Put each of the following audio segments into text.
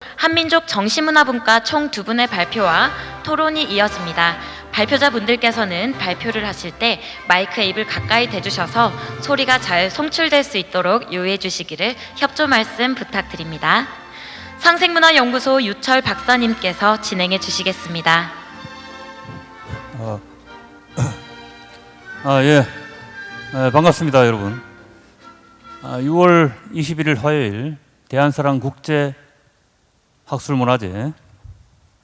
한민족 정신문화분과 총 2분의 발표와 토론이 이어집니다. 발표자분들께서는 발표를 하실 때 마이크에 입을 가까이 대주셔서 소리가 잘 송출될 수 있도록 유의해 주시기를 협조 말씀 부탁드립니다. 상생문화연구소 유철 박사님께서 진행해 주시겠습니다. 반갑습니다, 여러분. 6월 21일 화요일 대한사랑 국제 학술문화제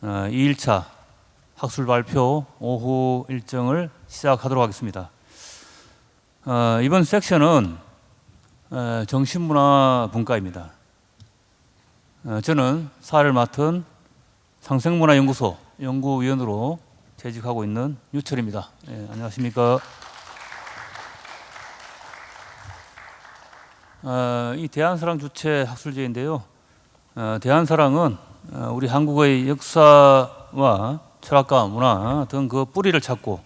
2일차 학술 발표 오후 일정을 시작하도록 하겠습니다. 이번 섹션은 정신문화분과입니다. 저는 사회를 맡은 상생문화연구소 연구위원으로 재직하고 있는 유철입니다. 안녕하십니까. 이 대한사랑 주최 학술제인데요. 대한사랑은 우리 한국의 역사와 철학과 문화 등 그 뿌리를 찾고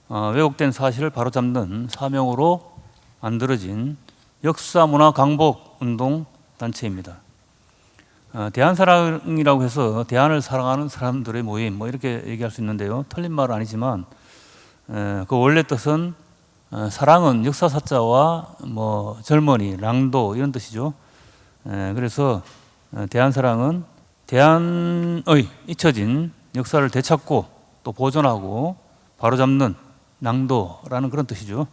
왜곡된 사실을 바로잡는 사명으로 만들어진 역사문화 강복 운동 단체입니다. 대한사랑이라고 해서 대한을 사랑하는 사람들의 모임 이렇게 얘기할 수 있는데요. 틀린 말은 아니지만 그 원래 뜻은 사랑은 역사사자와 젊은이, 랑도 이런 뜻이죠. 그래서 대한사랑은 대한의 잊혀진 역사를 되찾고 또 보존하고 바로잡는 랑도라는 그런 뜻이죠.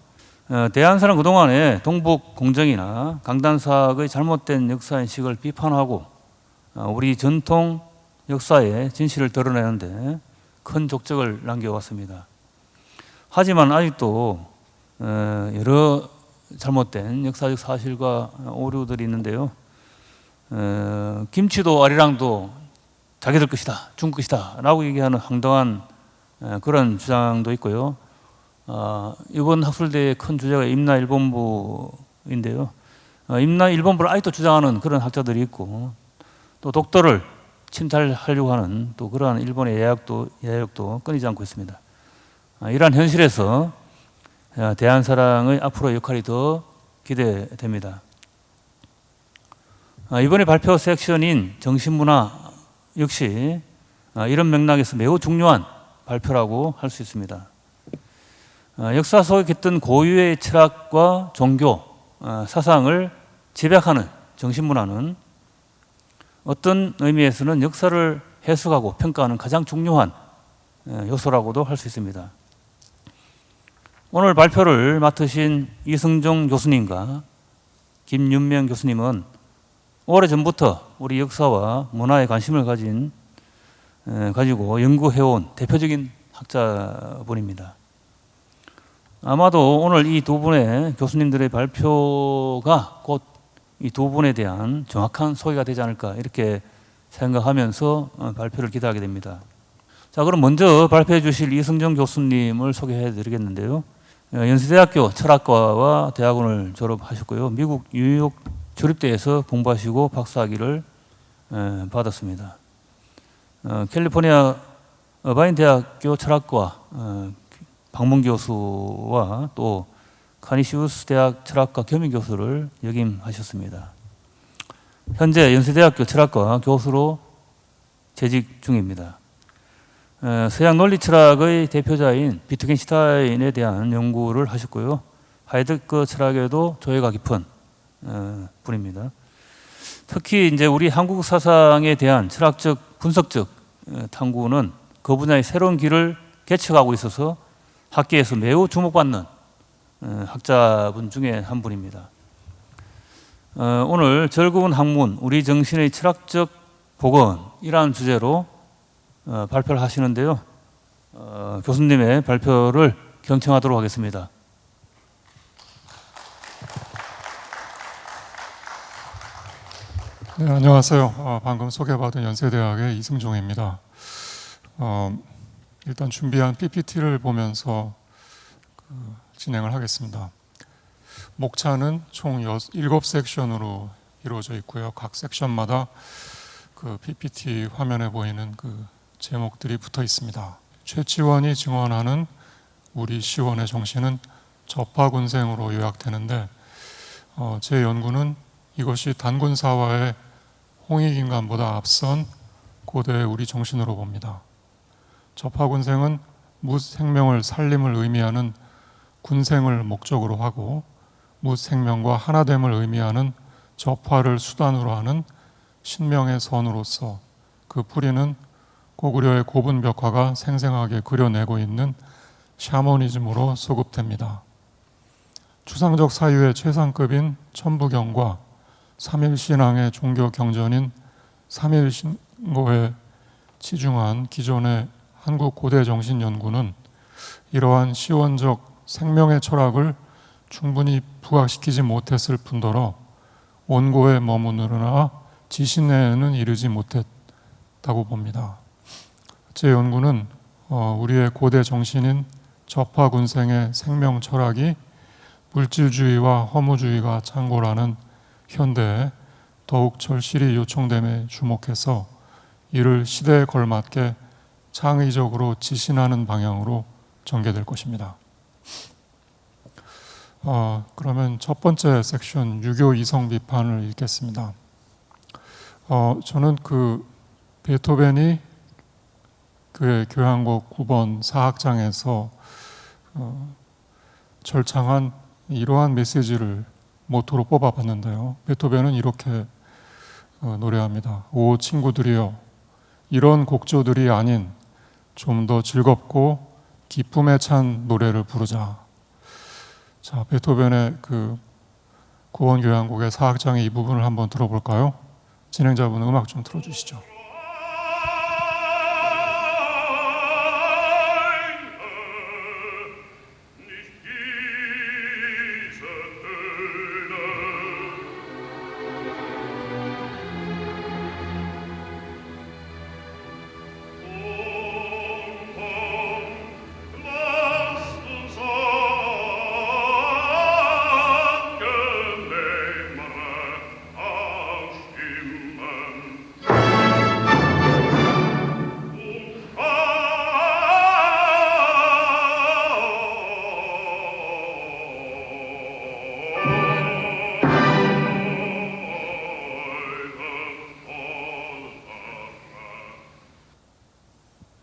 대한사랑 그동안에 동북 공정이나 강단사학의 잘못된 역사인식을 비판하고 우리 전통 역사의 진실을 드러내는데 큰 족적을 남겨왔습니다. 하지만 아직도 여러 잘못된 역사적 사실과 오류들이 있는데요. 김치도 아리랑도 자기들 것이다, 중국 것이다 라고 얘기하는 황당한 그런 주장도 있고요. 이번 학술대회의 큰 주제가 임나일본부인데요. 임나일본부를 아직도 주장하는 그런 학자들이 있고 또 독도를 침탈하려고 하는 또 그러한 일본의 야욕도 끊이지 않고 있습니다. 이러한 현실에서 대한사랑의 앞으로의 역할이 더 기대됩니다. 이번에 발표 섹션인 정신문화 역시 이런 맥락에서 매우 중요한 발표라고 할 수 있습니다. 역사 속에 깃든 고유의 철학과 종교, 사상을 집약하는 정신문화는 어떤 의미에서는 역사를 해석하고 평가하는 가장 중요한 요소라고도 할 수 있습니다. 오늘 발표를 맡으신 이승종 교수님과 김윤명 교수님은 오래전부터 우리 역사와 문화에 관심을 가지고 연구해온 대표적인 학자분입니다. 아마도 오늘 이 두 분의 교수님들의 발표가 곧 이 두 분에 대한 정확한 소개가 되지 않을까 이렇게 생각하면서 발표를 기대하게 됩니다. 자, 그럼 먼저 발표해 주실 이승정 교수님을 소개해 드리겠는데요. 연세대학교 철학과와 대학원을 졸업하셨고요. 미국 뉴욕 조립대에서 공부하시고 박사학위를 받았습니다. 캘리포니아 어바인 대학교 철학과 방문 교수와 또 카니시우스 대학 철학과 겸임 교수를 역임하셨습니다. 현재 연세대학교 철학과 교수로 재직 중입니다. 서양 논리 철학의 대표자인 비트겐슈타인에 대한 연구를 하셨고요. 하이데거 철학에도 조예가 깊은 분입니다. 특히 이제 우리 한국 사상에 대한 철학적 분석적 탐구는 그 분야의 새로운 길을 개척하고 있어서 학계에서 매우 주목받는 학자분 중에 한 분입니다. 오늘 즐거운 학문, 우리 정신의 철학적 복원이라는 주제로 발표를 하시는데요. 교수님의 발표를 경청하도록 하겠습니다. 네, 안녕하세요. 방금 소개받은 연세대학의 이승종입니다. 일단 준비한 PPT를 보면서 진행을 하겠습니다. 목차는 총 7섹션으로 이루어져 있고요. 각 섹션마다 그 PPT 화면에 보이는 그 제목들이 붙어 있습니다. 최치원이 증언하는 우리 시원의 정신은 접하군생으로 요약되는데 제 연구는 이것이 단군사화의 홍익인간보다 앞선 고대의 우리 정신으로 봅니다. 접하군생은 무생명을 살림을 의미하는 군생을 목적으로 하고 무생명과 하나됨을 의미하는 접화를 수단으로 하는 신명의 선으로서 그 뿌리는 고구려의 고분벽화가 생생하게 그려내고 있는 샤머니즘으로 소급됩니다. 추상적 사유의 최상급인 천부경과 삼일신앙의 종교 경전인 삼일신고에 치중한 기존의 한국 고대 정신 연구는 이러한 시원적 생명의 철학을 충분히 부각시키지 못했을 뿐더러 원고에 머무르나 지신에는 이르지 못했다고 봅니다. 제 연구는 우리의 고대 정신인 접하군생의 생명 철학이 물질주의와 허무주의가 창궐하는 현대에 더욱 절실히 요청됨에 주목해서 이를 시대에 걸맞게 창의적으로 지신하는 방향으로 전개될 것입니다. 그러면 첫 번째 섹션 유교 이성 비판을 읽겠습니다. 저는 베토벤이 그의 교향곡 9번 사악장에서 절창한 이러한 메시지를 모토로 뽑아봤는데요. 베토벤은 이렇게 노래합니다. 오 친구들이여, 이런 곡조들이 아닌 좀 더 즐겁고 기쁨에 찬 노래를 부르자. 자, 베토벤의 그 9번 교향곡의 사악장의 이 부분을 한번 들어볼까요? 진행자분 음악 좀 틀어주시죠.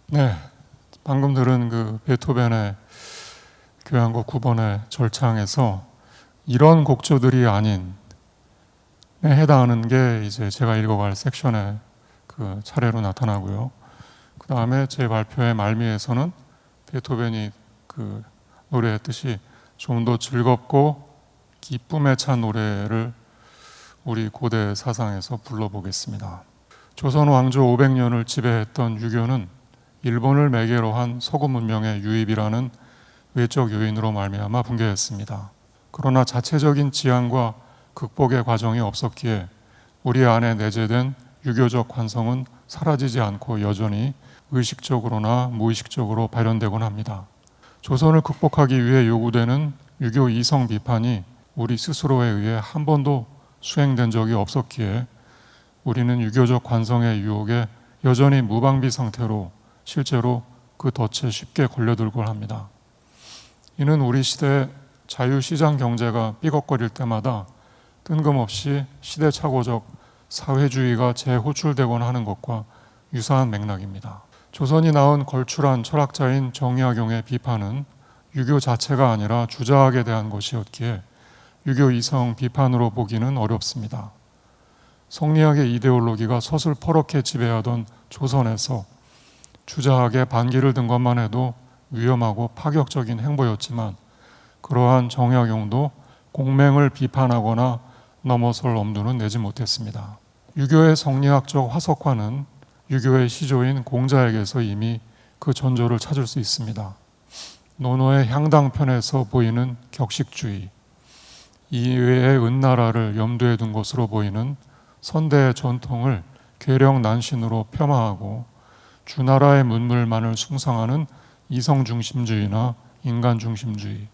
네, 방금 들은 그 베토벤의 교향곡 9번의 절창에서 이런 곡조들이 아닌 해당하는 게 이제 제가 읽어갈 섹션의 그 차례로 나타나고요. 그 다음에 제 발표의 말미에서는 베토벤이 그 노래했듯이 좀 더 즐겁고 기쁨에 찬 노래를 우리 고대 사상에서 불러보겠습니다. 조선 왕조 500년을 지배했던 유교는 일본을 매개로 한 서구 문명의 유입이라는 외적 요인으로 말미암아 붕괴했습니다. 그러나 자체적인 지향과 극복의 과정이 없었기에 우리 안에 내재된 유교적 관성은 사라지지 않고 여전히 의식적으로나 무의식적으로 발현되곤 합니다. 조선을 극복하기 위해 요구되는 유교 이성 비판이 우리 스스로에 의해 한 번도 수행된 적이 없었기에 우리는 유교적 관성의 유혹에 여전히 무방비 상태로 실제로 그 덫에 쉽게 걸려들곤 합니다. 이는 우리 시대의 자유시장 경제가 삐걱거릴 때마다 뜬금없이 시대착오적 사회주의가 재호출되곤 하는 것과 유사한 맥락입니다. 조선이 낳은 걸출한 철학자인 정약용의 비판은 유교 자체가 아니라 주자학에 대한 것이었기에 유교 이성 비판으로 보기는 어렵습니다. 성리학의 이데올로기가 서슬퍼렇게 지배하던 조선에서 주자학에 반기를 든 것만 해도 위험하고 파격적인 행보였지만 그러한 정약용도 공맹을 비판하거나 넘어설 엄두는 내지 못했습니다. 유교의 성리학적 화석화는 유교의 시조인 공자에게서 이미 그 전조를 찾을 수 있습니다. 논어의 향당편에서 보이는 격식주의, 이외의 은나라를 염두에 둔 것으로 보이는 선대의 전통을 괴력난신으로 폄하하고 주나라의 문물만을 숭상하는 이성중심주의나 인간중심주의,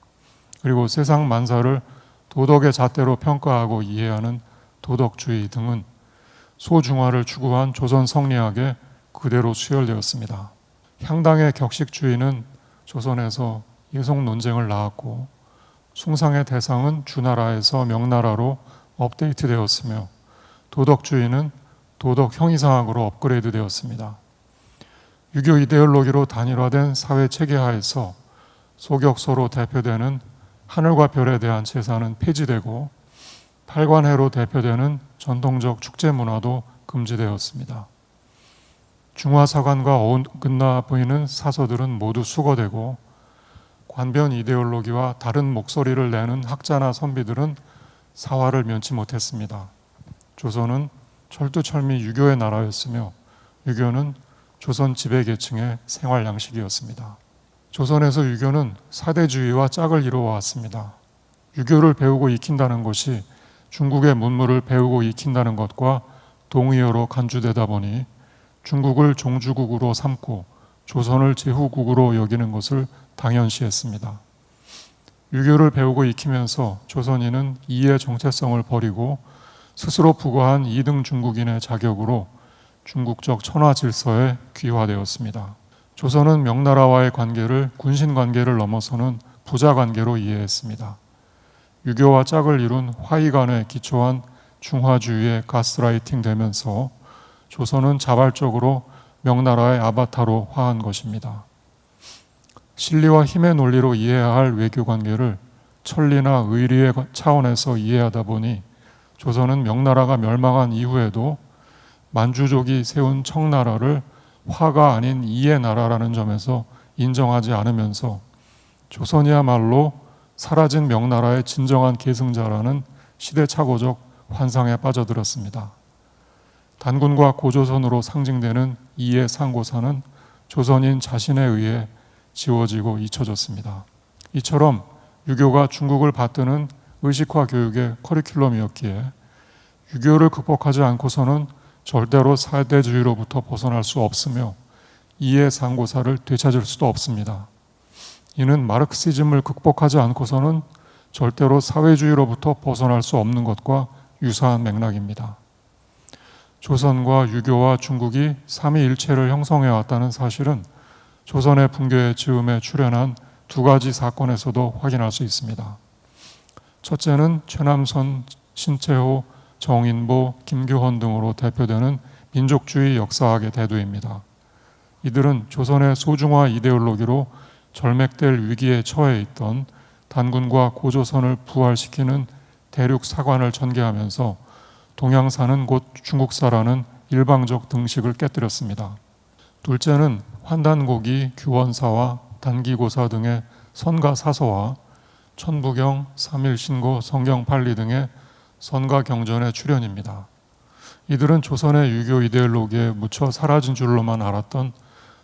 그리고 세상 만사를 도덕의 잣대로 평가하고 이해하는 도덕주의 등은 소중화를 추구한 조선 성리학에 그대로 수혈되었습니다. 향당의 격식주의는 조선에서 예속 논쟁을 낳았고 숭상의 대상은 주나라에서 명나라로 업데이트되었으며 도덕주의는 도덕 형이상학으로 업그레이드 되었습니다. 유교 이데올로기로 단일화된 사회 체계 하에서 소격서로 대표되는 하늘과 별에 대한 제사는 폐지되고 팔관해로 대표되는 전통적 축제 문화도 금지되었습니다. 중화사관과 어긋나 보이는 사서들은 모두 수거되고 관변 이데올로기와 다른 목소리를 내는 학자나 선비들은 사화를 면치 못했습니다. 조선은 철두철미 유교의 나라였으며 유교는 조선 지배계층의 생활 양식이었습니다. 조선에서 유교는 사대주의와 짝을 이루어왔습니다. 유교를 배우고 익힌다는 것이 중국의 문물을 배우고 익힌다는 것과 동의어로 간주되다 보니 중국을 종주국으로 삼고 조선을 제후국으로 여기는 것을 당연시했습니다. 유교를 배우고 익히면서 조선인은 이의 정체성을 버리고 스스로 부과한 이등 중국인의 자격으로 중국적 천하 질서에 귀화되었습니다. 조선은 명나라와의 관계를 군신 관계를 넘어서는 부자 관계로 이해했습니다. 유교와 짝을 이룬 화의관에 기초한 중화주의에 가스라이팅 되면서 조선은 자발적으로 명나라의 아바타로 화한 것입니다. 실리와 힘의 논리로 이해해야 할 외교 관계를 천리나 의리의 차원에서 이해하다 보니 조선은 명나라가 멸망한 이후에도 만주족이 세운 청나라를 화가 아닌 이의 나라라는 점에서 인정하지 않으면서 조선이야말로 사라진 명나라의 진정한 계승자라는 시대착오적 환상에 빠져들었습니다. 단군과 고조선으로 상징되는 이의 상고사는 조선인 자신에 의해 지워지고 잊혀졌습니다. 이처럼 유교가 중국을 받드는 의식화 교육의 커리큘럼이었기에 유교를 극복하지 않고서는 절대로 사대주의로부터 벗어날 수 없으며 이의 상고사를 되찾을 수도 없습니다. 이는 마르크시즘을 극복하지 않고서는 절대로 사회주의로부터 벗어날 수 없는 것과 유사한 맥락입니다. 조선과 유교와 중국이 삼위일체를 형성해 왔다는 사실은 조선의 붕괴의 즈음에 출현한 두 가지 사건에서도 확인할 수 있습니다. 첫째는 최남선, 신채호, 정인보, 김규헌 등으로 대표되는 민족주의 역사학의 대두입니다. 이들은 조선의 소중화 이데올로기로 절맥될 위기에 처해 있던 단군과 고조선을 부활시키는 대륙 사관을 전개하면서 동양사는 곧 중국사라는 일방적 등식을 깨뜨렸습니다. 둘째는 환단고기, 규원사와 단기고사 등의 선가사서와 천부경, 삼일신고, 성경팔리 등의 선가경전의 출현입니다. 이들은 조선의 유교 이데올로기에 묻혀 사라진 줄로만 알았던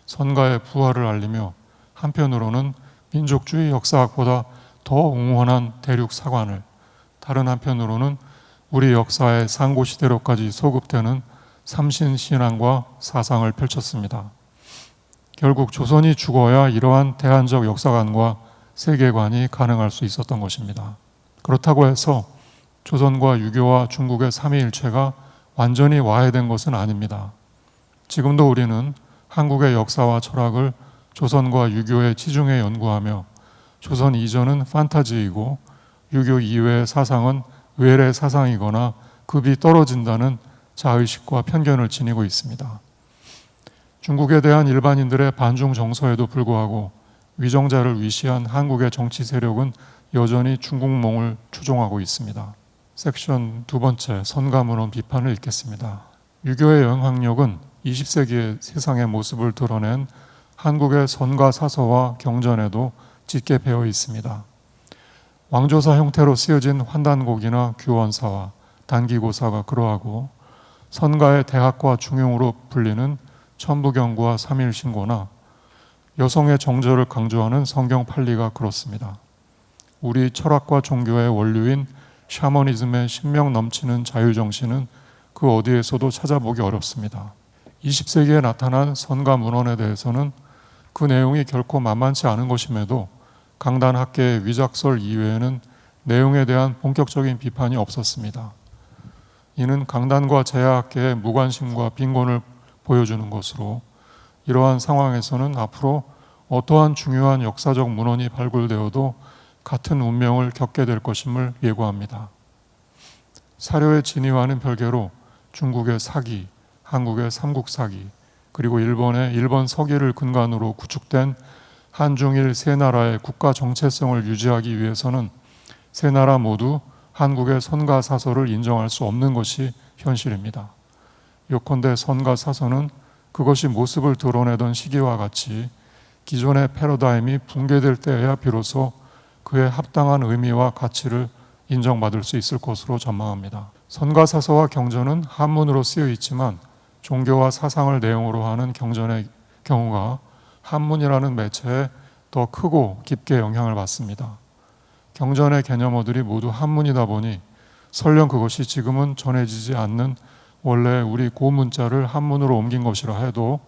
선가의 부활을 알리며 한편으로는 민족주의 역사학보다 더 웅원한 대륙 사관을, 다른 한편으로는 우리 역사의 상고시대로까지 소급되는 삼신신앙과 사상을 펼쳤습니다. 결국 조선이 죽어야 이러한 대안적 역사관과 세계관이 가능할 수 있었던 것입니다. 그렇다고 해서 조선과 유교와 중국의 삼위일체가 완전히 와해된 것은 아닙니다. 지금도 우리는 한국의 역사와 철학을 조선과 유교의 지중해 연구하며 조선 이전은 판타지이고 유교 이외의 사상은 외래 사상이거나 급이 떨어진다는 자의식과 편견을 지니고 있습니다. 중국에 대한 일반인들의 반중 정서에도 불구하고 위정자를 위시한 한국의 정치 세력은 여전히 중국몽을 추종하고 있습니다. 섹션 두 번째, 선가문헌 비판을 읽겠습니다. 유교의 영향력은 20세기의 세상의 모습을 드러낸 한국의 선가 사서와 경전에도 짙게 배어 있습니다. 왕조사 형태로 쓰여진 환단곡이나 규원사와 단기고사가 그러하고 선가의 대학과 중용으로 불리는 천부경과 삼일신고나 여성의 정절을 강조하는 성경팔리가 그렇습니다. 우리 철학과 종교의 원류인 샤머니즘의 신명 넘치는 자유정신은 그 어디에서도 찾아보기 어렵습니다. 20세기에 나타난 선가 문헌에 대해서는 그 내용이 결코 만만치 않은 것임에도 강단학계의 위작설 이외에는 내용에 대한 본격적인 비판이 없었습니다. 이는 강단과 제야학계의 무관심과 빈곤을 보여주는 것으로 이러한 상황에서는 앞으로 어떠한 중요한 역사적 문헌이 발굴되어도 같은 운명을 겪게 될 것임을 예고합니다. 사료의 진위와는 별개로 중국의 사기, 한국의 삼국사기, 그리고 일본의 일본 서기를 근간으로 구축된 한중일 세 나라의 국가 정체성을 유지하기 위해서는 세 나라 모두 한국의 선가사서를 인정할 수 없는 것이 현실입니다. 요컨대 선가사서는 그것이 모습을 드러내던 시기와 같이 기존의 패러다임이 붕괴될 때에야 비로소 그의 합당한 의미와 가치를 인정받을 수 있을 것으로 전망합니다. 선가사서와 경전은 한문으로 쓰여 있지만 종교와 사상을 내용으로 하는 경전의 경우가 한문이라는 매체에 더 크고 깊게 영향을 받습니다. 경전의 개념어들이 모두 한문이다 보니 설령 그것이 지금은 전해지지 않는 원래 우리 고문자를 한문으로 옮긴 것이라 해도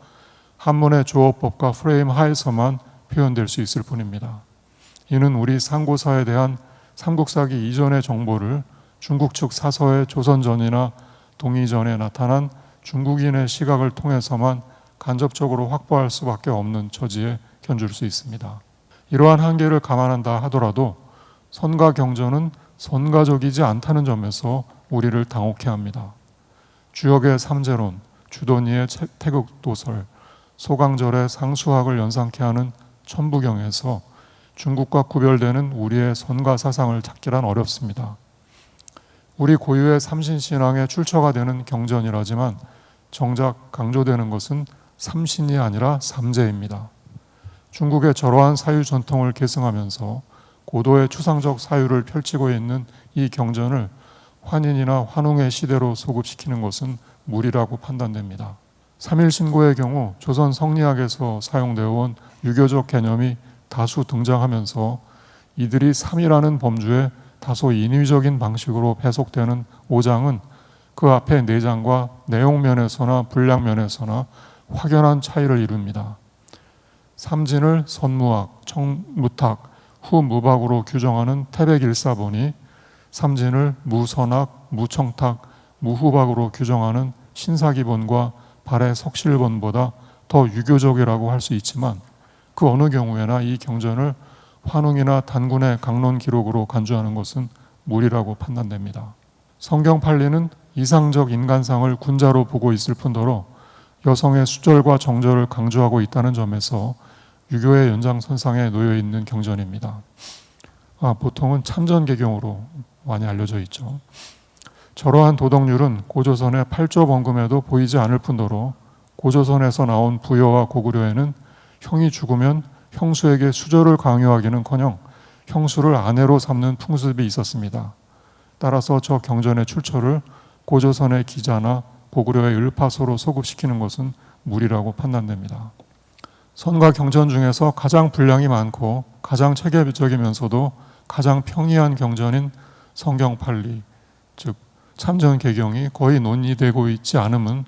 한문의 조어법과 프레임 하에서만 표현될 수 있을 뿐입니다. 이는 우리 상고사에 대한 삼국사기 이전의 정보를 중국 측 사서의 조선전이나 동이전에 나타난 중국인의 시각을 통해서만 간접적으로 확보할 수밖에 없는 처지에 견줄 수 있습니다. 이러한 한계를 감안한다 하더라도 선가 경전은 선가적이지 않다는 점에서 우리를 당혹해 합니다. 주역의 삼재론, 주돈이의 태극도설, 소강절의 상수학을 연상케 하는 천부경에서 중국과 구별되는 우리의 선가 사상을 찾기란 어렵습니다. 우리 고유의 삼신신앙의 출처가 되는 경전이라지만 정작 강조되는 것은 삼신이 아니라 삼재입니다. 중국의 저러한 사유 전통을 계승하면서 고도의 추상적 사유를 펼치고 있는 이 경전을 환인이나 환웅의 시대로 소급시키는 것은 무리라고 판단됩니다. 삼일신고의 경우 조선 성리학에서 사용되어 온 유교적 개념이 다수 등장하면서 이들이 삼이라는 범주에 다소 인위적인 방식으로 배속되는 오장은 그 앞에 내장과 내용면에서나 분량면에서나 확연한 차이를 이룹니다. 삼진을 선무학, 청무탁, 후무박으로 규정하는 태백일사본이 삼진을 무선학, 무청탁, 무후박으로 규정하는 신사기본과 발해 석실본보다 더 유교적이라고 할 수 있지만 그 어느 경우에나 이 경전을 환웅이나 단군의 강론 기록으로 간주하는 것은 무리라고 판단됩니다. 성경 판리는 이상적 인간상을 군자로 보고 있을 뿐더러 여성의 수절과 정절을 강조하고 있다는 점에서 유교의 연장선상에 놓여 있는 경전입니다. 보통은 참전개경으로 많이 알려져 있죠. 저러한 도덕률은 고조선의 팔조범금에도 보이지 않을 뿐더러 고조선에서 나온 부여와 고구려에는 형이 죽으면 형수에게 수절을 강요하기는커녕 형수를 아내로 삼는 풍습이 있었습니다. 따라서 저 경전의 출처를 고조선의 기자나 고구려의 을파소로 소급시키는 것은 무리라고 판단됩니다. 선과 경전 중에서 가장 분량이 많고 가장 체계적이면서도 가장 평이한 경전인 성경 판리, 즉 참전개경이 거의 논의되고 있지 않음은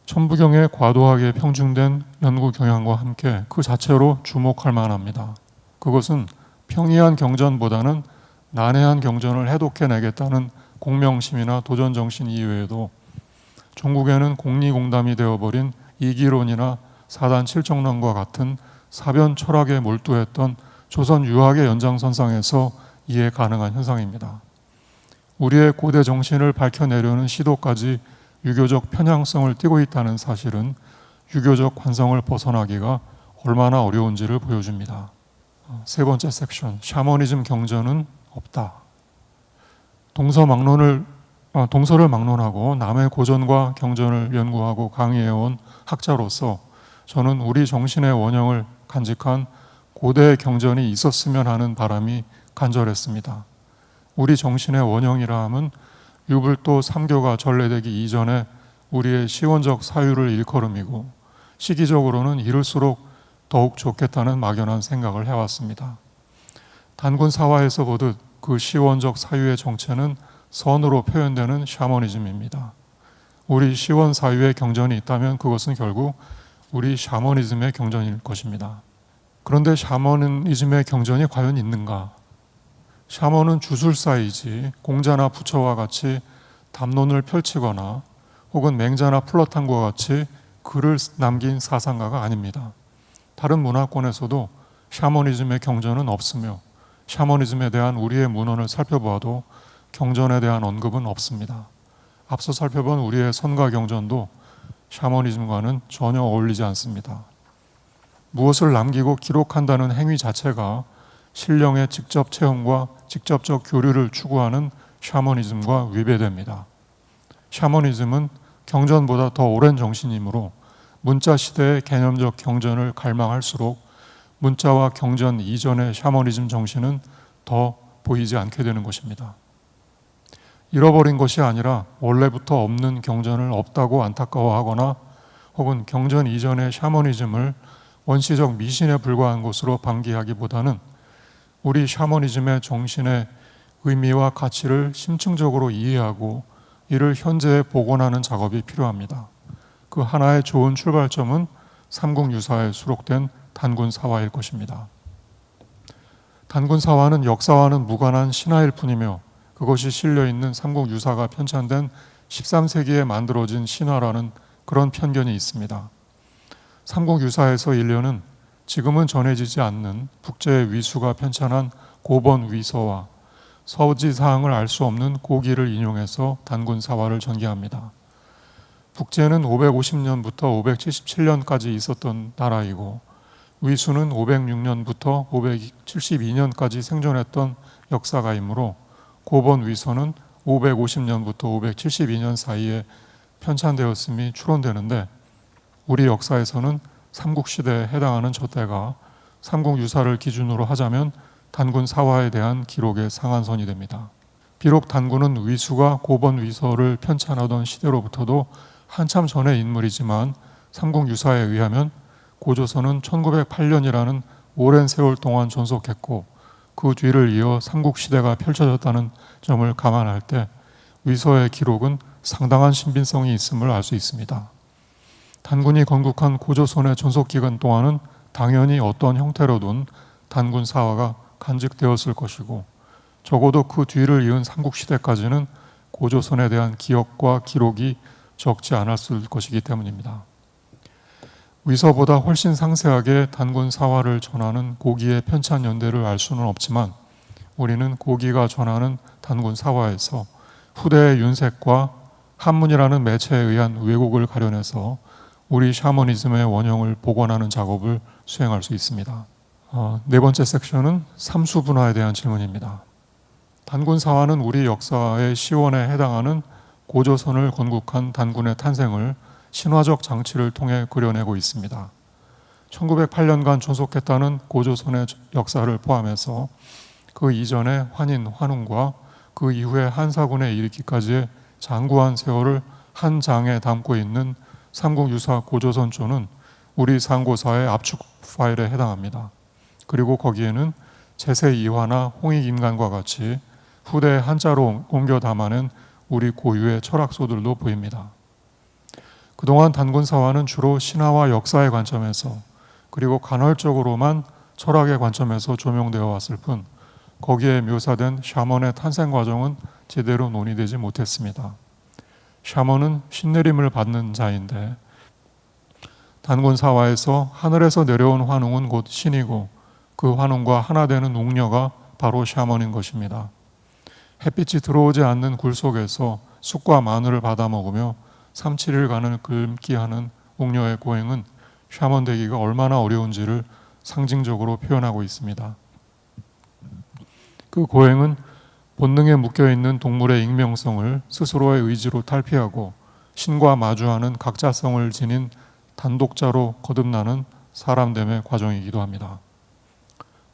천부경에 과도하게 평중된 연구 경향과 함께 그 자체로 주목할 만합니다. 그것은 평이한 경전보다는 난해한 경전을 해독해내겠다는 공명심이나 도전정신 이외에도 종국에는 공리공담이 되어버린 이기론이나 사단 칠정론과 같은 사변 철학에 몰두했던 조선 유학의 연장선상에서 이해 가능한 현상입니다. 우리의 고대 정신을 밝혀내려는 시도까지 유교적 편향성을 띠고 있다는 사실은 유교적 관성을 벗어나기가 얼마나 어려운지를 보여줍니다. 세 번째 섹션, 샤머니즘 경전은 없다. 동서를 막론하고 남의 고전과 경전을 연구하고 강의해온 학자로서 저는 우리 정신의 원형을 간직한 고대 경전이 있었으면 하는 바람이 간절했습니다. 우리 정신의 원형이라 함은 유불도 삼교가 전래되기 이전에 우리의 시원적 사유를 일컬음이고 시기적으로는 이럴수록 더욱 좋겠다는 막연한 생각을 해왔습니다. 단군 사화에서 보듯 그 시원적 사유의 정체는 선으로 표현되는 샤머니즘입니다. 우리 시원 사유의 경전이 있다면 그것은 결국 우리 샤머니즘의 경전일 것입니다. 그런데 샤머니즘의 경전이 과연 있는가? 샤머는 주술사이지 공자나 부처와 같이 담론을 펼치거나 혹은 맹자나 플라톤과 같이 글을 남긴 사상가가 아닙니다. 다른 문화권에서도 샤머니즘의 경전은 없으며 샤머니즘에 대한 우리의 문헌을 살펴보아도 경전에 대한 언급은 없습니다. 앞서 살펴본 우리의 선과 경전도 샤머니즘과는 전혀 어울리지 않습니다. 무엇을 남기고 기록한다는 행위 자체가 신령의 직접 체험과 직접적 교류를 추구하는 샤머니즘과 위배됩니다. 샤머니즘은 경전보다 더 오랜 정신이므로 문자 시대의 개념적 경전을 갈망할수록 문자와 경전 이전의 샤머니즘 정신은 더 보이지 않게 되는 것입니다. 잃어버린 것이 아니라 원래부터 없는 경전을 없다고 안타까워하거나 혹은 경전 이전의 샤머니즘을 원시적 미신에 불과한 것으로 방기하기보다는 우리 샤머니즘의 정신의 의미와 가치를 심층적으로 이해하고 이를 현재에 복원하는 작업이 필요합니다. 그 하나의 좋은 출발점은 삼국유사에 수록된 단군사화일 것입니다. 단군사화는 역사와는 무관한 신화일 뿐이며 그것이 실려있는 삼국유사가 편찬된 13세기에 만들어진 신화라는 그런 편견이 있습니다. 삼국유사에서 인려는 지금은 전해지지 않는 북제의 위수가 편찬한 고번위서와 서지사항을 알 수 없는 고기를 인용해서 단군사화를 전개합니다. 북제는 550년부터 577년까지 있었던 나라이고 위수는 506년부터 572년까지 생존했던 역사가이므로 고번위서는 550년부터 572년 사이에 편찬되었음이 추론되는데 우리 역사에서는 삼국시대에 해당하는 저 때가 삼국유사를 기준으로 하자면 단군사화에 대한 기록의 상한선이 됩니다. 비록 단군은 위수가 고번위서를 편찬하던 시대로부터도 한참 전의 인물이지만 삼국유사에 의하면 고조선은 1908년이라는 오랜 세월 동안 존속했고 그 뒤를 이어 삼국시대가 펼쳐졌다는 점을 감안할 때 위서의 기록은 상당한 신빙성이 있음을 알 수 있습니다. 단군이 건국한 고조선의 존속기간 동안은 당연히 어떤 형태로든 단군사화가 간직되었을 것이고 적어도 그 뒤를 이은 삼국시대까지는 고조선에 대한 기억과 기록이 적지 않았을 것이기 때문입니다. 위서보다 훨씬 상세하게 단군사화를 전하는 고기의 편찬 연대를 알 수는 없지만 우리는 고기가 전하는 단군사화에서 후대의 윤색과 한문이라는 매체에 의한 왜곡을 가려내서 우리 샤머니즘의 원형을 복원하는 작업을 수행할 수 있습니다. 네 번째 섹션은 삼수분화에 대한 질문입니다. 단군사화는 우리 역사의 시원에 해당하는 고조선을 건국한 단군의 탄생을 신화적 장치를 통해 그려내고 있습니다. 1908년간 존속했다는 고조선의 역사를 포함해서 그 이전의 환인, 환웅과 그 이후에 한사군에 이르기까지의 장구한 세월을 한 장에 담고 있는 삼국유사 고조선조는 우리 상고사의 압축 파일에 해당합니다. 그리고 거기에는 제세이화나 홍익인간과 같이 후대의 한자로 옮겨 담아낸 우리 고유의 철학소들도 보입니다. 그동안 단군사화는 주로 신화와 역사의 관점에서 그리고 간헐적으로만 철학의 관점에서 조명되어 왔을 뿐 거기에 묘사된 샤먼의 탄생 과정은 제대로 논의되지 못했습니다. 샤먼은 신내림을 받는 자인데 단군사화에서 하늘에서 내려온 환웅은 곧 신이고 그 환웅과 하나 되는 웅녀가 바로 샤먼인 것입니다. 햇빛이 들어오지 않는 굴 속에서 쑥과 마늘을 받아 먹으며 3-7일간을 굶기하는 웅녀의 고행은 샤먼 되기가 얼마나 어려운지를 상징적으로 표현하고 있습니다. 그 고행은 본능에 묶여있는 동물의 익명성을 스스로의 의지로 탈피하고 신과 마주하는 각자성을 지닌 단독자로 거듭나는 사람됨의 과정이기도 합니다.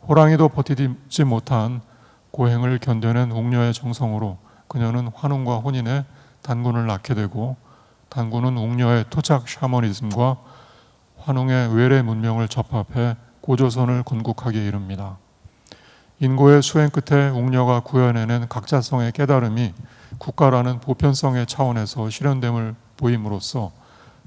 호랑이도 버티지 못한 고행을 견뎌낸 웅녀의 정성으로 그녀는 환웅과 혼인에 단군을 낳게 되고 단군은 웅녀의 토착 샤머니즘과 환웅의 외래 문명을 접합해 고조선을 건국하기에 이릅니다. 인고의 수행 끝에 웅녀가 구현해낸 각자성의 깨달음이 국가라는 보편성의 차원에서 실현됨을 보임으로써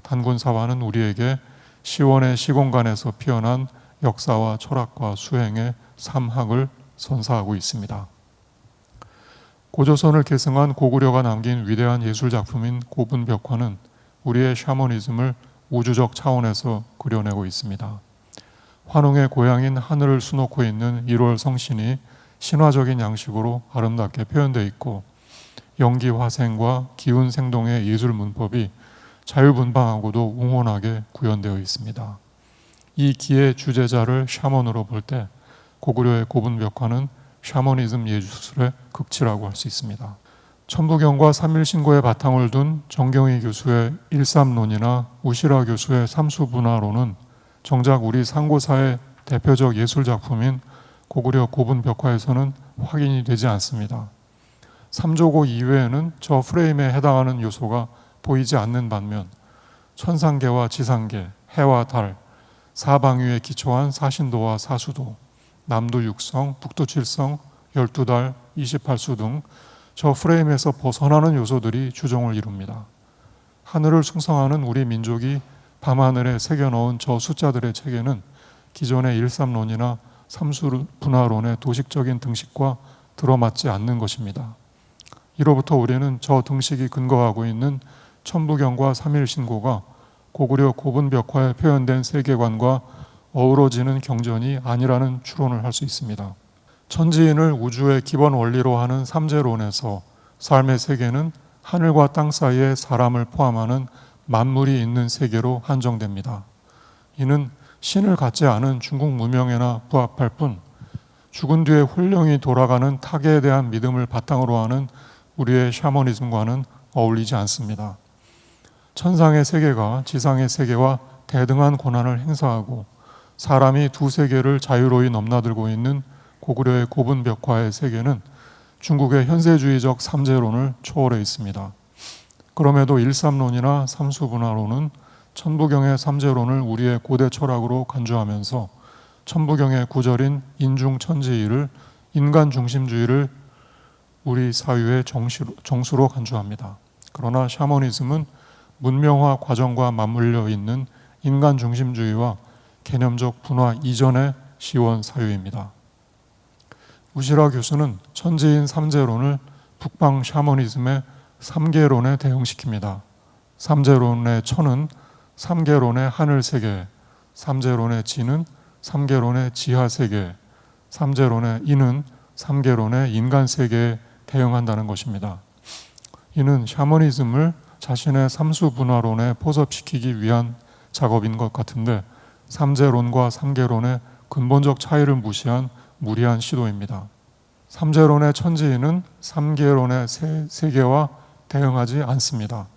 단군사화는 우리에게 시원의 시공간에서 피어난 역사와 철학과 수행의 삼학을 선사하고 있습니다. 고조선을 계승한 고구려가 남긴 위대한 예술작품인 고분벽화는 우리의 샤머니즘을 우주적 차원에서 그려내고 있습니다. 환웅의 고향인 하늘을 수놓고 있는 1월 성신이 신화적인 양식으로 아름답게 표현되어 있고 연기 화생과 기운 생동의 예술 문법이 자유분방하고도 웅혼하게 구현되어 있습니다. 이 기의 주제자를 샤먼으로 볼 때 고구려의 고분벽화는 샤머니즘 예술의 극치라고 할 수 있습니다. 천부경과 삼일신고에 바탕을 둔 정경희 교수의 일삼론이나 우시라 교수의 삼수분화론은 정작 우리 상고사의 대표적 예술작품인 고구려 고분벽화에서는 확인이 되지 않습니다. 삼조고 이외에는 저 프레임에 해당하는 요소가 보이지 않는 반면 천상계와 지상계, 해와 달, 사방위에 기초한 사신도와 사수도, 남도 육성, 북도 칠성, 12달, 28수 등 저 프레임에서 벗어나는 요소들이 주종을 이룹니다. 하늘을 숭상하는 우리 민족이 밤하늘에 새겨넣은 저 숫자들의 체계는 기존의 일삼론이나 삼수분화론의 도식적인 등식과 들어맞지 않는 것입니다. 이로부터 우리는 저 등식이 근거하고 있는 천부경과 삼일신고가 고구려 고분벽화에 표현된 세계관과 어우러지는 경전이 아니라는 추론을 할 수 있습니다. 천지인을 우주의 기본 원리로 하는 삼재론에서 삶의 세계는 하늘과 땅 사이에 사람을 포함하는 만물이 있는 세계로 한정됩니다. 이는 신을 갖지 않은 중국 문명에나 부합할 뿐 죽은 뒤에 혼령이 돌아가는 타계에 대한 믿음을 바탕으로 하는 우리의 샤머니즘과는 어울리지 않습니다. 천상의 세계가 지상의 세계와 대등한 권한을 행사하고 사람이 두 세계를 자유로이 넘나들고 있는 고구려의 고분벽화의 세계는 중국의 현세주의적 삼재론을 초월해 있습니다. 그럼에도 일삼론이나 삼수분화론은 천부경의 삼재론을 우리의 고대 철학으로 간주하면서 천부경의 구절인 인중천지의를 인간 중심주의를 우리 사유의 정수로 간주합니다. 그러나 샤머니즘은 문명화 과정과 맞물려 있는 인간 중심주의와 개념적 분화 이전의 시원 사유입니다. 우시라 교수는 천지인 삼재론을 북방 샤머니즘의 삼계론에 대응시킵니다. 삼재론의 천은 삼계론의 하늘세계, 삼재론의 지는 삼계론의 지하세계, 삼재론의 인은 삼계론의 인간세계에 대응한다는 것입니다. 이는 샤머니즘을 자신의 삼수분화론에 포섭시키기 위한 작업인 것 같은데 삼재론과 삼계론의 근본적 차이를 무시한 무리한 시도입니다. 삼재론의 천지인은 삼계론의 세계와 대응하지 않습니다.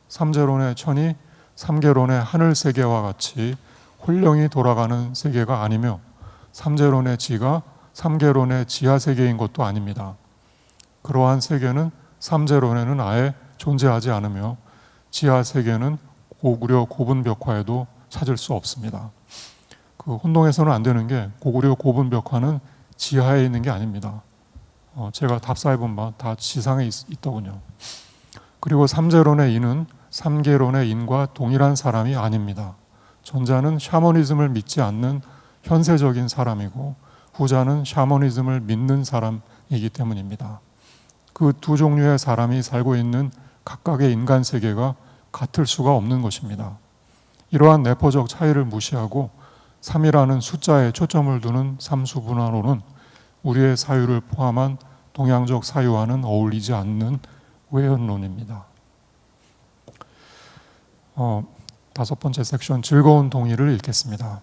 삼재론의 천이 삼계론의 하늘세계와 같이 혼령이 돌아가는 세계가 아니며 삼재론의 지가 삼계론의 지하세계인 것도 아닙니다. 그러한 세계는 삼재론에는 아예 존재하지 않으며 지하세계는 고구려 고분벽화에도 찾을 수 없습니다. 그 혼동해서는 안 되는 게 고구려 고분벽화는 지하에 있는 게 아닙니다. 제가 답사해 본 바 다 지상에 있더군요. 그리고 삼재론의 인은 삼계론의 인과 동일한 사람이 아닙니다. 전자는 샤머니즘을 믿지 않는 현세적인 사람이고 후자는 샤머니즘을 믿는 사람이기 때문입니다. 그 두 종류의 사람이 살고 있는 각각의 인간 세계가 같을 수가 없는 것입니다. 이러한 내포적 차이를 무시하고 3이라는 숫자에 초점을 두는 삼수분화론은 우리의 사유를 포함한 동양적 사유와는 어울리지 않는 외연론입니다. 다섯 번째 섹션 즐거운 동의를 읽겠습니다.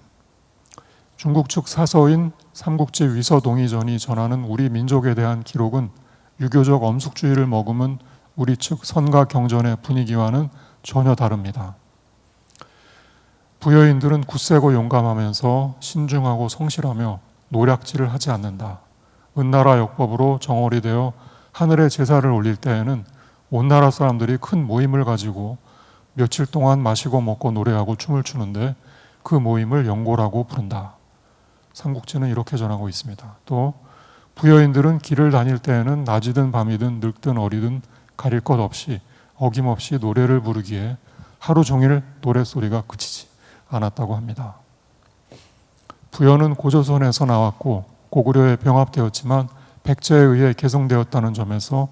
중국 측 사서인 삼국지 위서동의전이 전하는 우리 민족에 대한 기록은 유교적 엄숙주의를 머금은 우리 측 선가 경전의 분위기와는 전혀 다릅니다. 부여인들은 굳세고 용감하면서 신중하고 성실하며 노략질을 하지 않는다. 은나라 역법으로 정월이 되어 하늘에 제사를 올릴 때에는 온 나라 사람들이 큰 모임을 가지고 며칠 동안 마시고 먹고 노래하고 춤을 추는데 그 모임을 영고라고 부른다. 삼국지는 이렇게 전하고 있습니다. 또 부여인들은 길을 다닐 때에는 낮이든 밤이든 늙든 어리든 가릴 것 없이 어김없이 노래를 부르기에 하루 종일 노랫소리가 그치지 않았다고 합니다. 부여는 고조선에서 나왔고 고구려에 병합되었지만 백제에 의해 개성되었다는 점에서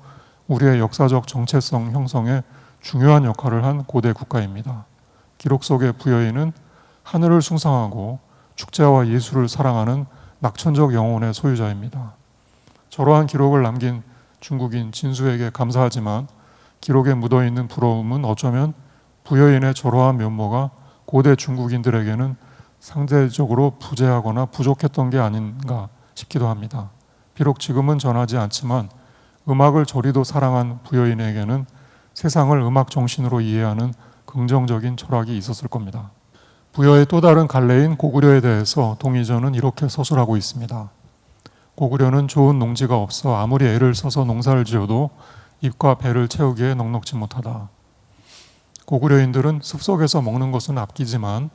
우리의 역사적 정체성 형성에 중요한 역할을 한 고대 국가입니다. 기록 속의 부여인은 하늘을 숭상하고 축제와 예술을 사랑하는 낙천적 영혼의 소유자입니다. 저러한 기록을 남긴 중국인 진수에게 감사하지만 기록에 묻어있는 부러움은 어쩌면 부여인의 저러한 면모가 고대 중국인들에게는 상대적으로 부재하거나 부족했던 게 아닌가 싶기도 합니다. 비록 지금은 전하지 않지만 음악을 저리도 사랑한 부여인에게는 세상을 음악 정신으로 이해하는 긍정적인 철학이 있었을 겁니다. 부여의 또 다른 갈래인 고구려에 대해서 동의전은 이렇게 서술하고 있습니다. 고구려는 좋은 농지가 없어 아무리 애를 써서 농사를 지어도 입과 배를 채우기에 넉넉지 못하다. 고구려인들은 숲속에서 먹는 것은 아끼지만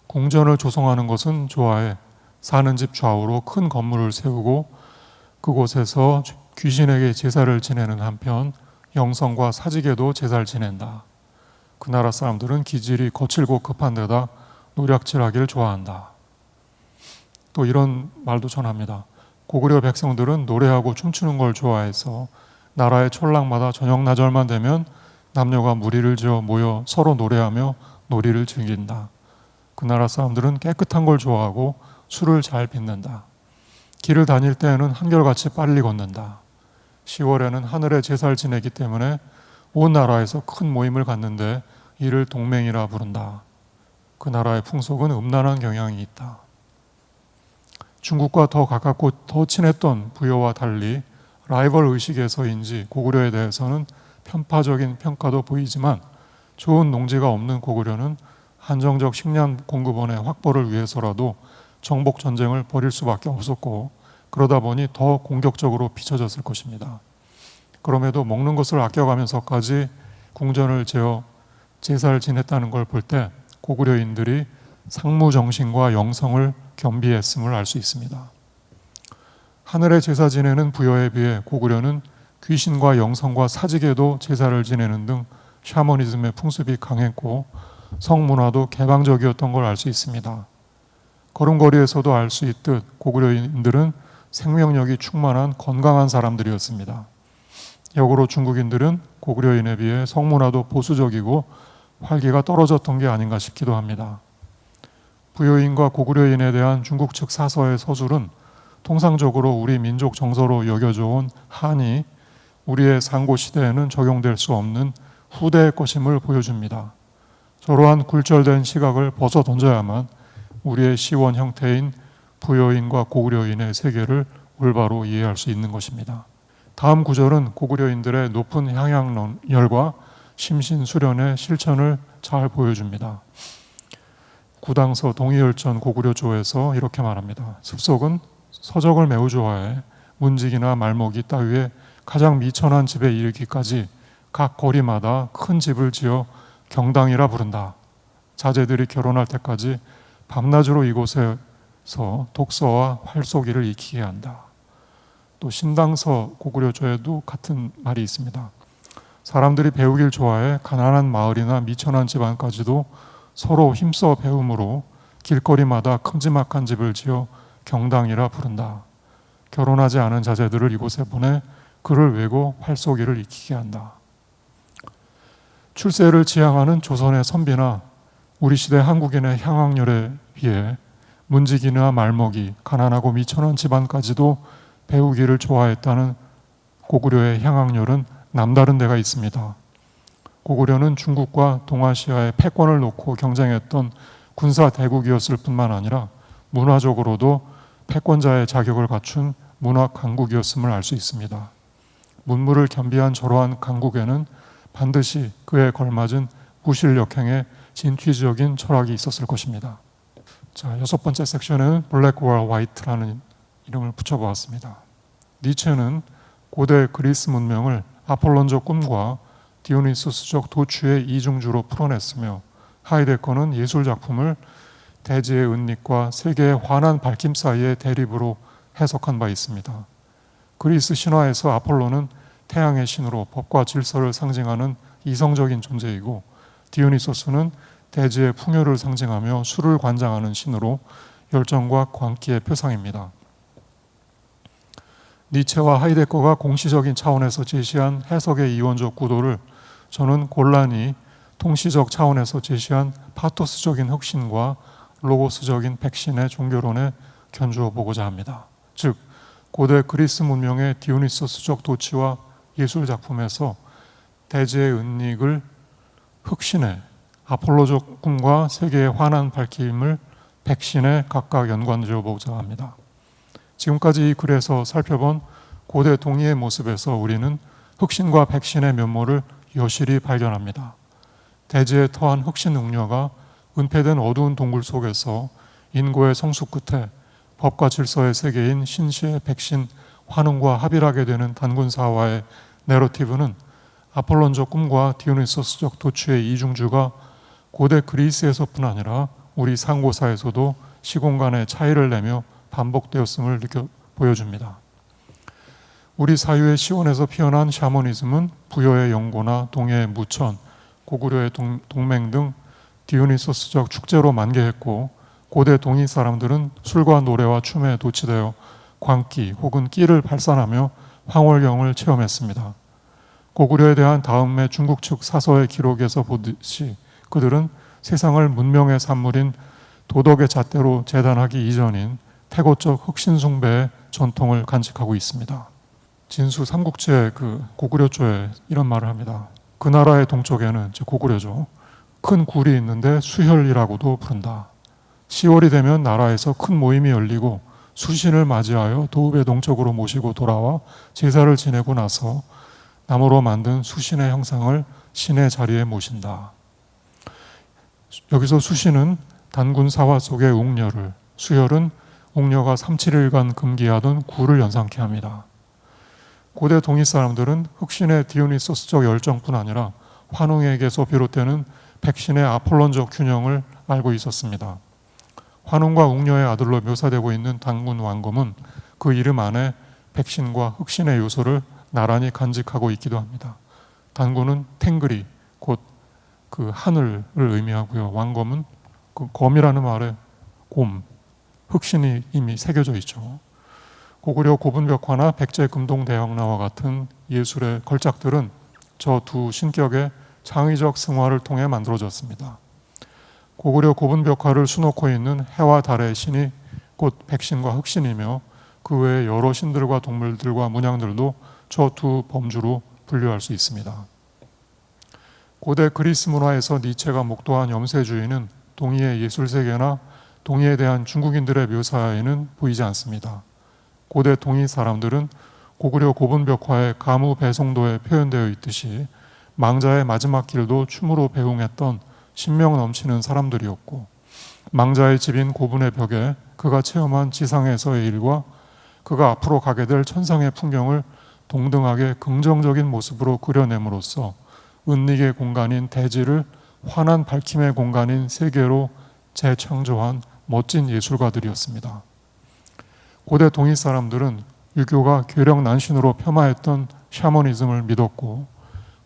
궁전을 조성하는 것은 좋아해 사는 집 좌우로 큰 건물을 세우고 그곳에서 귀신에게 제사를 지내는 한편 영성과 사직에도 제사를 지낸다. 그 나라 사람들은 기질이 거칠고 급한 데다 노략질하기를 좋아한다. 또 이런 말도 전합니다. 고구려 백성들은 노래하고 춤추는 걸 좋아해서 나라의 촌락마다 저녁 나절만 되면 남녀가 무리를 지어 모여 서로 노래하며 놀이를 즐긴다. 그 나라 사람들은 깨끗한 걸 좋아하고 술을 잘 빚는다. 길을 다닐 때에는 한결같이 빨리 걷는다. 10월에는 하늘에 제사를 지내기 때문에 온 나라에서 큰 모임을 갖는데 이를 동맹이라 부른다. 그 나라의 풍속은 음란한 경향이 있다. 중국과 더 가깝고 더 친했던 부여와 달리 라이벌 의식에서인지 고구려에 대해서는 편파적인 평가도 보이지만 좋은 농지가 없는 고구려는 한정적 식량 공급원의 확보를 위해서라도 정복 전쟁을 벌일 수밖에 없었고 그러다 보니 더 공격적으로 비춰졌을 것입니다. 그럼에도 먹는 것을 아껴가면서까지 궁전을 지어 제사를 지냈다는 걸 볼 때 고구려인들이 상무 정신과 영성을 겸비했음을 알 수 있습니다. 하늘에 제사 지내는 부여에 비해 고구려는 귀신과 영성과 사직에도 제사를 지내는 등 샤머니즘의 풍습이 강했고 성문화도 개방적이었던 걸 알 수 있습니다. 걸음걸이에서도 알 수 있듯 고구려인들은 생명력이 충만한 건강한 사람들이었습니다. 역으로 중국인들은 고구려인에 비해 성문화도 보수적이고 활기가 떨어졌던 게 아닌가 싶기도 합니다. 부여인과 고구려인에 대한 중국 측 사서의 서술은 통상적으로 우리 민족 정서로 여겨져온 한이 우리의 상고 시대에는 적용될 수 없는 후대의 것임을 보여줍니다. 저러한 굴절된 시각을 벗어 던져야만 우리의 시원 형태인 부여인과 고구려인의 세계를 올바로 이해할 수 있는 것입니다. 다음 구절은 고구려인들의 높은 향양열과 심신수련의 실천을 잘 보여줍니다. 구당서 동의열전 고구려조에서 이렇게 말합니다. 습속은 서적을 매우 좋아해 문직이나 말목이 따위에 가장 미천한 집에 이르기까지 각 거리마다 큰 집을 지어 경당이라 부른다. 자제들이 결혼할 때까지 밤낮으로 이곳에서 독서와 활쏘기를 익히게 한다. 또 신당서 고구려조에도 같은 말이 있습니다. 사람들이 배우길 좋아해 가난한 마을이나 미천한 집안까지도 서로 힘써 배움으로 길거리마다 큼지막한 집을 지어 경당이라 부른다. 결혼하지 않은 자제들을 이곳에 보내 글을 외고 활쏘기를 익히게 한다. 출세를 지향하는 조선의 선비나 우리 시대 한국인의 향학열에 비해 문지기나 말먹이, 가난하고 미천한 집안까지도 배우기를 좋아했다는 고구려의 향학열은 남다른 데가 있습니다. 고구려는 중국과 동아시아의 패권을 놓고 경쟁했던 군사 대국이었을 뿐만 아니라 문화적으로도 패권자의 자격을 갖춘 문화 강국이었음을 알 수 있습니다. 문물을 겸비한 저러한 강국에는 반드시 그에 걸맞은 무실력행의 진취적인 철학이 있었을 것입니다. 자, 6번째 섹션에는 블랙 or 화이트라는 이름을 붙여보았습니다. 니체는 고대 그리스 문명을 아폴론적 꿈과 디오니소스적 도취의 이중주로 풀어냈으며 하이데거는 예술 작품을 대지의 은닉과 세계의 환한 밝힘 사이의 대립으로 해석한 바 있습니다. 그리스 신화에서 아폴로는 태양의 신으로 법과 질서를 상징하는 이성적인 존재이고 디오니소스는 대지의 풍요를 상징하며 술을 관장하는 신으로 열정과 광기의 표상입니다. 니체와 하이데거가 공시적인 차원에서 제시한 해석의 이원적 구도를 저는 곤란히 통시적 차원에서 제시한 파토스적인 혁신과 로고스적인 백신의 종교론에 견주어 보고자 합니다. 즉 고대 그리스 문명의 디오니소스적 도치와 예술 작품에서 대지의 은닉을 흑신의 아폴로적 꿈과 세계의 환한 밝힘을 백신에 각각 연관지어 보고자 합니다. 지금까지 이 글에서 살펴본 고대 동의의 모습에서 우리는 흑신과 백신의 면모를 여실히 발견합니다. 대지에 터한 흑신 웅녀가 은폐된 어두운 동굴 속에서 인고의 성숙 끝에 법과 질서의 세계인 신시의 백신 환웅과 합일하게 되는 단군사와의 내러티브는 아폴론적 꿈과 디오니소스적 도취의 이중주가 고대 그리스에서뿐 아니라 우리 상고사에서도 시공간의 차이를 내며 반복되었음을 보여줍니다. 우리 사유의 시원에서 피어난 샤머니즘은 부여의 영고나 동해의 무천, 고구려의 동맹 등 디오니소스적 축제로 만개했고, 고대 동이 사람들은 술과 노래와 춤에 도취되어 광기 혹은 끼를 발산하며 황홀경을 체험했습니다. 고구려에 대한 다음의 중국 측 사서의 기록에서 보듯이 그들은 세상을 문명의 산물인 도덕의 잣대로 재단하기 이전인 태고적 흑신숭배의 전통을 간직하고 있습니다. 진수 삼국지의 그 고구려조에 이런 말을 합니다. 그 나라의 동쪽에는, 즉 고구려죠, 큰 굴이 있는데 수혈이라고도 부른다. 10월이 되면 나라에서 큰 모임이 열리고 수신을 맞이하여 도읍의 동쪽으로 모시고 돌아와 제사를 지내고 나서 나무로 만든 수신의 형상을 신의 자리에 모신다. 여기서 수신은 단군 사화 속의 웅녀를, 수혈은 웅녀가 3-7일간 금기하던 굴을 연상케 합니다. 고대 동이 사람들은 흑신의 디오니소스적 열정뿐 아니라 환웅에게서 비롯되는 백신의 아폴론적 균형을 알고 있었습니다. 환웅과 웅녀의 아들로 묘사되고 있는 단군 왕검은 그 이름 안에 백신과 흑신의 요소를 나란히 간직하고 있기도 합니다. 단군은 탱그리, 곧 그 하늘을 의미하고요. 왕검은 그 검이라는 말에 곰, 흑신이 이미 새겨져 있죠. 고구려 고분벽화나 백제 금동대형나와 같은 예술의 걸작들은 저 두 신격의 창의적 승화를 통해 만들어졌습니다. 고구려 고분벽화를 수놓고 있는 해와 달의 신이 곧 백신과 흑신이며 그 외에 여러 신들과 동물들과 문양들도 저 두 범주로 분류할 수 있습니다. 고대 그리스 문화에서 니체가 목도한 염세주의는 동의의 예술세계나 동의에 대한 중국인들의 묘사에는 보이지 않습니다. 고대 동의 사람들은 고구려 고분벽화의 가무 배송도에 표현되어 있듯이 망자의 마지막 길도 춤으로 배웅했던 신명 넘치는 사람들이었고, 망자의 집인 고분의 벽에 그가 체험한 지상에서의 일과 그가 앞으로 가게 될 천상의 풍경을 동등하게 긍정적인 모습으로 그려냄으로써 은닉의 공간인 대지를 환한 밝힘의 공간인 세계로 재창조한 멋진 예술가들이었습니다. 고대 동이 사람들은 유교가 괴력난신으로 폄하했던 샤머니즘을 믿었고,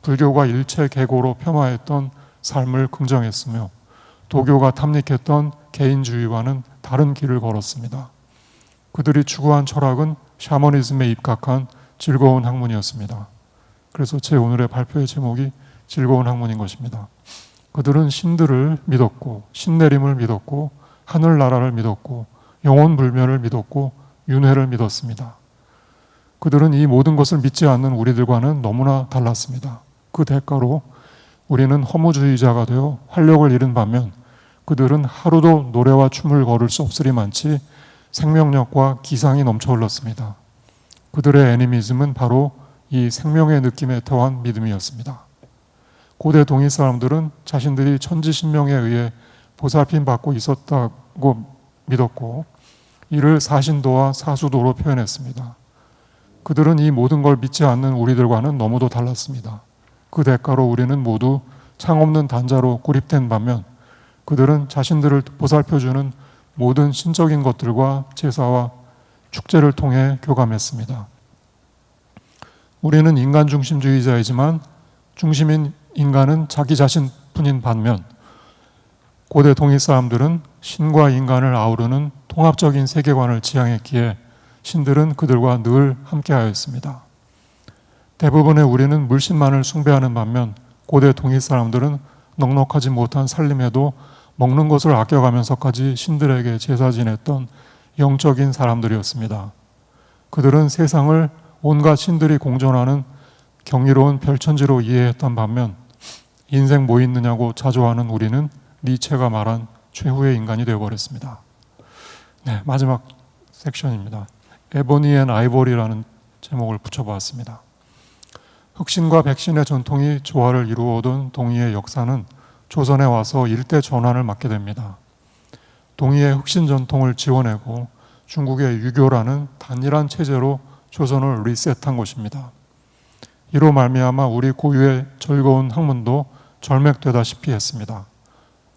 불교가 일체 계고로 폄하했던 삶을 긍정했으며, 도교가 탐닉했던 개인주의와는 다른 길을 걸었습니다. 그들이 추구한 철학은 샤머니즘에 입각한 즐거운 학문이었습니다. 그래서 제 오늘의 발표의 제목이 즐거운 학문인 것입니다. 그들은 신들을 믿었고, 신내림을 믿었고, 하늘나라를 믿었고, 영혼불멸을 믿었고, 윤회를 믿었습니다. 그들은 이 모든 것을 믿지 않는 우리들과는 너무나 달랐습니다. 그 대가로 우리는 허무주의자가 되어 활력을 잃은 반면 그들은 하루도 노래와 춤을 걸을 수 없으리만치 생명력과 기상이 넘쳐 흘렀습니다. 그들의 애니미즘은 바로 이 생명의 느낌에 더한 믿음이었습니다. 고대 동이 사람들은 자신들이 천지신명에 의해 보살핌 받고 있었다고 믿었고, 이를 사신도와 사수도로 표현했습니다. 그들은 이 모든 걸 믿지 않는 우리들과는 너무도 달랐습니다. 그 대가로 우리는 모두 창없는 단자로 고립된 반면 그들은 자신들을 보살펴주는 모든 신적인 것들과 제사와 축제를 통해 교감했습니다. 우리는 인간 중심주의자이지만 중심인 인간은 자기 자신뿐인 반면 고대 동이 사람들은 신과 인간을 아우르는 통합적인 세계관을 지향했기에 신들은 그들과 늘 함께하였습니다. 대부분의 우리는 물신만을 숭배하는 반면 고대 동이 사람들은 넉넉하지 못한 살림에도 먹는 것을 아껴가면서까지 신들에게 제사 지냈던 영적인 사람들이었습니다. 그들은 세상을 온갖 신들이 공존하는 경이로운 별천지로 이해했던 반면 인생 뭐 있느냐고 자조하는 우리는 니체가 말한 최후의 인간이 되어버렸습니다. 네, 마지막 섹션입니다. 에보니 앤 아이보리라는 제목을 붙여보았습니다. 흑신과 백신의 전통이 조화를 이루어오던 동이의 역사는 조선에 와서 일대 전환을 맞게 됩니다. 동이의 흑신 전통을 지워내고 중국의 유교라는 단일한 체제로 조선을 리셋한 것입니다. 이로 말미암아 우리 고유의 즐거운 학문도 절맥되다시피 했습니다.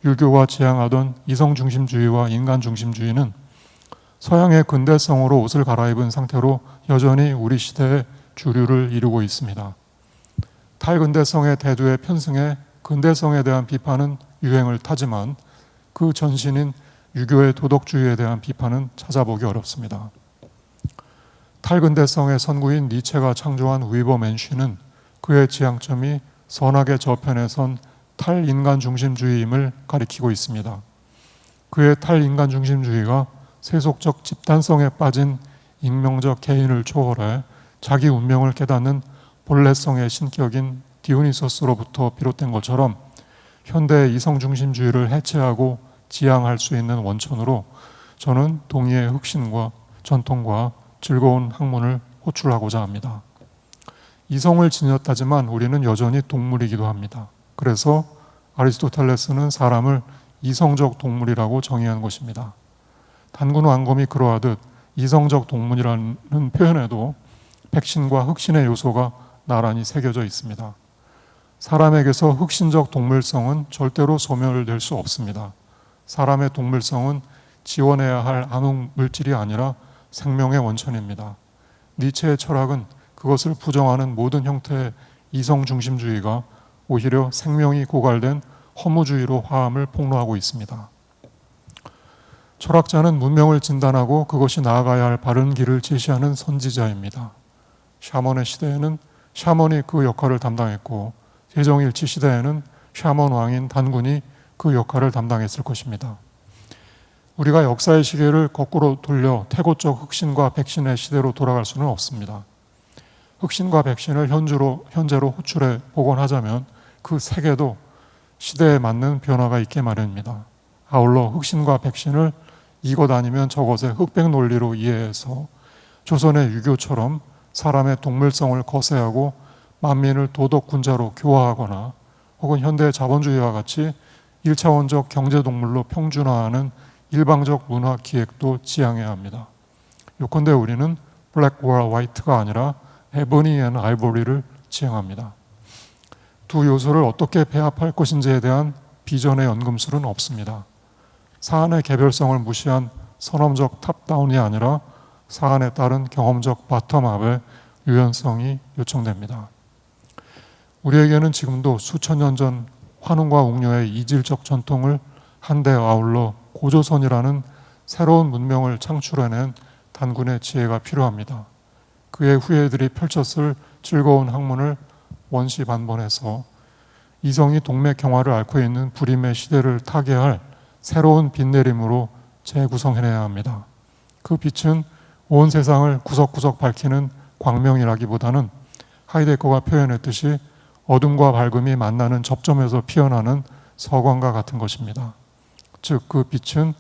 유교가 지향하던 이성중심주의와 인간중심주의는 서양의 근대성으로 옷을 갈아입은 상태로 여전히 우리 시대의 주류를 이루고 있습니다. 탈근대성의 대두에 편승해 근대성에 대한 비판은 유행을 타지만 그 전신인 유교의 도덕주의에 대한 비판은 찾아보기 어렵습니다. 탈근대성의 선구인 니체가 창조한 위버맨쉬는 그의 지향점이 선악의 저편에 선 탈인간중심주의임을 가리키고 있습니다. 그의 탈인간중심주의가 세속적 집단성에 빠진 익명적 개인을 초월해 자기 운명을 깨닫는 본래성의 신격인 디오니소스로부터 비롯된 것처럼 현대의 이성중심주의를 해체하고 지향할 수 있는 원천으로 저는 동의의 흑신과 전통과 즐거운 학문을 호출하고자 합니다. 이성을 지녔다지만 우리는 여전히 동물이기도 합니다. 그래서 아리스토텔레스는 사람을 이성적 동물이라고 정의한 것입니다. 단군 왕검이 그러하듯 이성적 동물이라는 표현에도 백신과 흑신의 요소가 나란히 새겨져 있습니다. 사람에게서 흑신적 동물성은 절대로 소멸될 수 없습니다. 사람의 동물성은 지원해야 할 암흑 물질이 아니라 생명의 원천입니다. 니체의 철학은 그것을 부정하는 모든 형태의 이성중심주의가 오히려 생명이 고갈된 허무주의로 화함을 폭로하고 있습니다. 철학자는 문명을 진단하고 그것이 나아가야 할 바른 길을 제시하는 선지자입니다. 샤먼의 시대에는 샤먼이 그 역할을 담당했고 세종일치 시대에는 샤먼 왕인 단군이 그 역할을 담당했을 것입니다. 우리가 역사의 시계를 거꾸로 돌려 태고적 흑신과 백신의 시대로 돌아갈 수는 없습니다. 흑신과 백신을 현재로 호출해 복원하자면 그 세계도 시대에 맞는 변화가 있게 마련입니다. 아울러 흑신과 백신을 이것 아니면 저것의 흑백 논리로 이해해서 조선의 유교처럼 사람의 동물성을 거세하고 만민을 도덕군자로 교화하거나 혹은 현대의 자본주의와 같이 1차원적 경제동물로 평준화하는 일방적 문화 기획도 지향해야 합니다. 요컨대 우리는 블랙과 화이트가 아니라 에보니 앤 아이보리를 지향합니다. 두 요소를 어떻게 배합할 것인지에 대한 비전의 연금술은 없습니다. 사안의 개별성을 무시한 선험적 탑다운이 아니라 사안에 따른 경험적 바텀업의 유연성이 요청됩니다. 우리에게는 지금도 수천 년 전 환웅과 웅녀의 이질적 전통을 한데 아울러 고조선이라는 새로운 문명을 창출해낸 단군의 지혜가 필요합니다. 그의 후예들이 펼쳤을 즐거운 학문을 원시반본해서 이성이 동맥경화를 앓고 있는 불임의 시대를 타개할 새로운 빛내림으로 재구성해내야 합니다. 그 빛은 온 세상을 구석구석 밝히는 광명이라기보다는 하이데거가 표현했듯이 어둠과 밝음이 만나는 접점에서 피어나는 서광과 같은 것입니다. 즉 그 빛은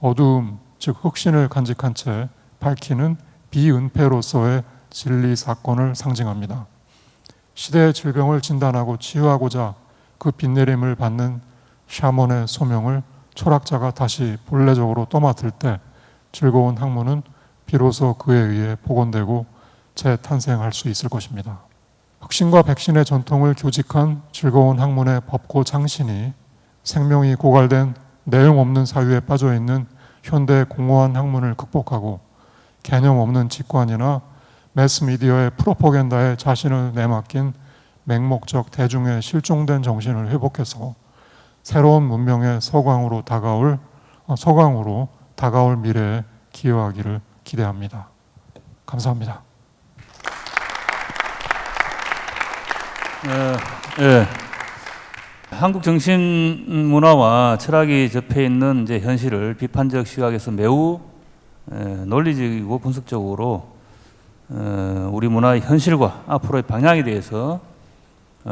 어두움, 즉 흑신을 간직한 채 밝히는 비은폐로서의 진리 사건을 상징합니다. 시대의 질병을 진단하고 치유하고자 그 빛내림을 받는 샤먼의 소명을 철학자가 다시 본래적으로 떠맡을 때 즐거운 학문은 비로소 그에 의해 복원되고 재탄생할 수 있을 것입니다. 흑신과 백신의 전통을 교직한 즐거운 학문의 법고 창신이 생명이 고갈된 내용 없는 사유에 빠져있는 현대의 공허한 학문을 극복하고 개념 없는 직관이나 매스미디어의 프로파간다에 자신을 내맡긴 맹목적 대중의 실종된 정신을 회복해서 새로운 문명의 서광으로 다가올 미래에 기여하기를 기대합니다. 감사합니다. 한국 정신 문화와 철학이 접해 있는 이제 현실을 비판적 시각에서 매우 논리적이고 분석적으로 우리 문화의 현실과 앞으로의 방향에 대해서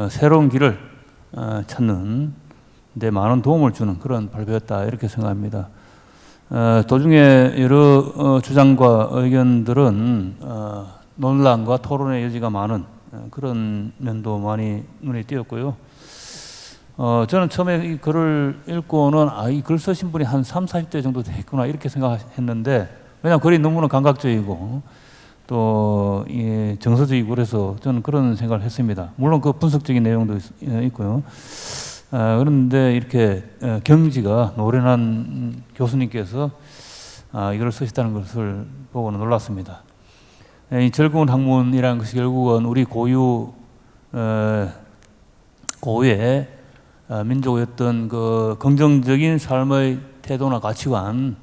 새로운 길을 찾는 데 많은 도움을 주는 그런 발표였다 이렇게 생각합니다. 도중에 여러 주장과 의견들은 논란과 토론의 여지가 많은 그런 면도 많이 눈에 띄었고요. 저는 처음에 이 글을 읽고는 이 글 쓰신 분이 한 30, 40대 정도 됐구나 이렇게 생각했는데, 왜냐하면 글이 너무나 감각적이고 또 정서적이고 그래서 저는 그런 생각을 했습니다. 물론 그 분석적인 내용도 있고요. 그런데 이렇게 경지가 노련한 교수님께서 이걸 쓰셨다는 것을 보고는 놀랐습니다. 이 즐거운 학문이라는 것이 결국은 우리 고유의 민족의 어떤 그 긍정적인 삶의 태도나 가치관,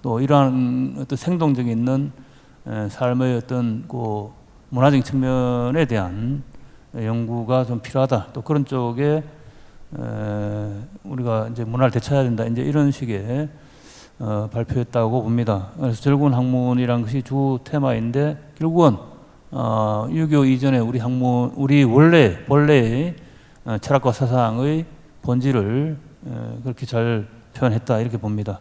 또 이러한 어떤 생동적인 있는 삶의 어떤 그 문화적인 측면에 대한 연구가 좀 필요하다. 또 그런 쪽에 우리가 이제 문화를 되찾아야 된다. 이제 이런 식의 발표했다고 봅니다. 그래서 즐거운 학문이라는 것이 주 테마인데 결국은 6.25 이전에 우리 본래의 철학과 사상의 본질을 그렇게 잘 표현했다 이렇게 봅니다.